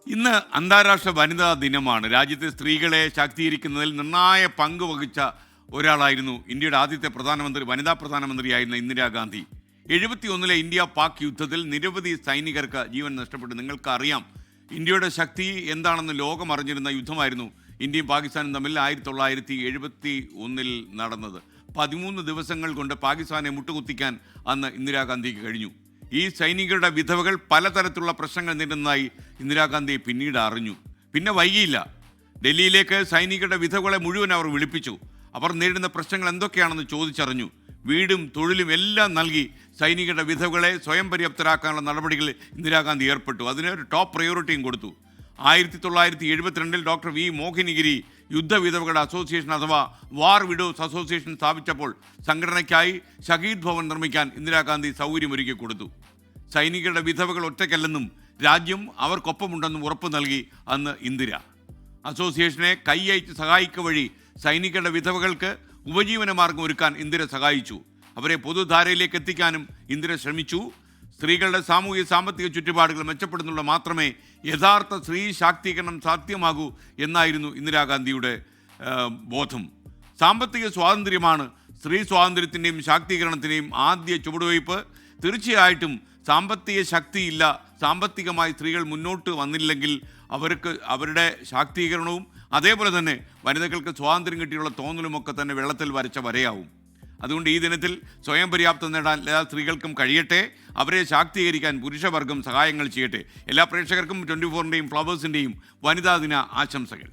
ഇന്ന് അന്താരാഷ്ട്ര വനിതാ ദിനമാണ്. രാജ്യത്തെ സ്ത്രീകളെ ശാക്തീകരിക്കുന്നതിൽ നിർണായക പങ്ക് വഹിച്ച ഒരാളായിരുന്നു ഇന്ത്യയുടെ ആദ്യത്തെ വനിതാ പ്രധാനമന്ത്രിയായിരുന്ന ഇന്ദിരാഗാന്ധി. 71 ഇന്ത്യ പാക് യുദ്ധത്തിൽ നിരവധി സൈനികർക്ക് ജീവൻ നഷ്ടപ്പെട്ടു. നിങ്ങൾക്കറിയാം, ഇന്ത്യയുടെ ശക്തി എന്താണെന്ന് ലോകം അറിഞ്ഞിരുന്ന യുദ്ധമായിരുന്നു ഇന്ത്യയും പാകിസ്ഥാനും തമ്മിൽ 1971 നടന്നത്. 13 ദിവസങ്ങൾ കൊണ്ട് പാകിസ്ഥാനെ മുട്ടുകുത്തിക്കാൻ അന്ന് ഇന്ദിരാഗാന്ധിക്ക് കഴിഞ്ഞു. ഈ സൈനികരുടെ വിധവകൾ പലതരത്തിലുള്ള പ്രശ്നങ്ങൾ നേരിടുന്നതായി ഇന്ദിരാഗാന്ധി പിന്നീട് അറിഞ്ഞു. പിന്നെ വൈകിയില്ല. ഡൽഹിയിലേക്ക് സൈനികരുടെ വിധവകളെ മുഴുവൻ അവർ വിളിപ്പിച്ചു. അവർ നേരിടുന്ന പ്രശ്നങ്ങൾ എന്തൊക്കെയാണെന്ന് ചോദിച്ചറിഞ്ഞു. വീടും തൊഴിലും എല്ലാം നൽകി സൈനികരുടെ വിധവകളെ സ്വയം പര്യാപ്തരാക്കാനുള്ള നടപടികളിൽ ഇന്ദിരാഗാന്ധി ഏർപ്പെട്ടു. അതിനൊരു ടോപ്പ് പ്രയോറിറ്റിയും കൊടുത്തു. 1972 ഡോക്ടർ വി മോഹിനിഗിരി യുദ്ധവിധവകളുടെ അസോസിയേഷൻ അഥവാ വാർ വിഡോസ് അസോസിയേഷൻ സ്ഥാപിച്ചപ്പോൾ സംഘടനയ്ക്കായി ഷഹീദ് ഭവൻ നിർമ്മിക്കാൻ ഇന്ദിരാഗാന്ധി സൗകര്യമൊരുക്കി കൊടുത്തു. സൈനികരുടെ വിധവകൾ ഒറ്റയ്ക്കല്ലെന്നും രാജ്യം അവർക്കൊപ്പമുണ്ടെന്നും ഉറപ്പു നൽകി അന്ന് ഇന്ദിര. അസോസിയേഷനെ കൈയയച്ച് സഹായിക്കുക വഴി സൈനികരുടെ വിധവകൾക്ക് ഉപജീവന മാർഗം ഒരുക്കാൻ ഇന്ദിര സഹായിച്ചു. അവരെ പൊതുധാരയിലേക്ക് എത്തിക്കാനും ഇന്ദിര ശ്രമിച്ചു. സ്ത്രീകളുടെ സാമൂഹിക സാമ്പത്തിക ചുറ്റുപാടുകൾ മെച്ചപ്പെടുന്നുള്ള മാത്രമേ യഥാർത്ഥ സ്ത്രീ ശാക്തീകരണം സാധ്യമാകൂ എന്നായിരുന്നു ഇന്ദിരാഗാന്ധിയുടെ ബോധം. സാമ്പത്തിക സ്വാതന്ത്ര്യമാണ് സ്ത്രീ സ്വാതന്ത്ര്യത്തിൻ്റെയും ശാക്തീകരണത്തിൻ്റെയും ആദ്യ ചുവടുവയ്പ്. തീർച്ചയായിട്ടും സാമ്പത്തിക ശക്തിയില്ല, സാമ്പത്തികമായി സ്ത്രീകൾ മുന്നോട്ട് വന്നില്ലെങ്കിൽ അവർക്ക് അവരുടെ ശാക്തീകരണവും അതേപോലെ തന്നെ വനിതകൾക്ക് സ്വാതന്ത്ര്യം കിട്ടിയുള്ള തോന്നലുമൊക്കെ തന്നെ വെള്ളത്തിൽ വരച്ച വരയാവും. അതുകൊണ്ട് ഈ ദിനത്തിൽ സ്വയം പര്യാപ്തം നേടാൻ എല്ലാ സ്ത്രീകൾക്കും കഴിയട്ടെ. അവരെ ശാക്തീകരിക്കാൻ പുരുഷവർഗം സഹായങ്ങൾ ചെയ്യട്ടെ. എല്ലാ പ്രേക്ഷകർക്കും 24-ൻ്റെയും ഫ്ലവേഴ്സിൻ്റെയും വനിതാ ദിന ആശംസകൾ.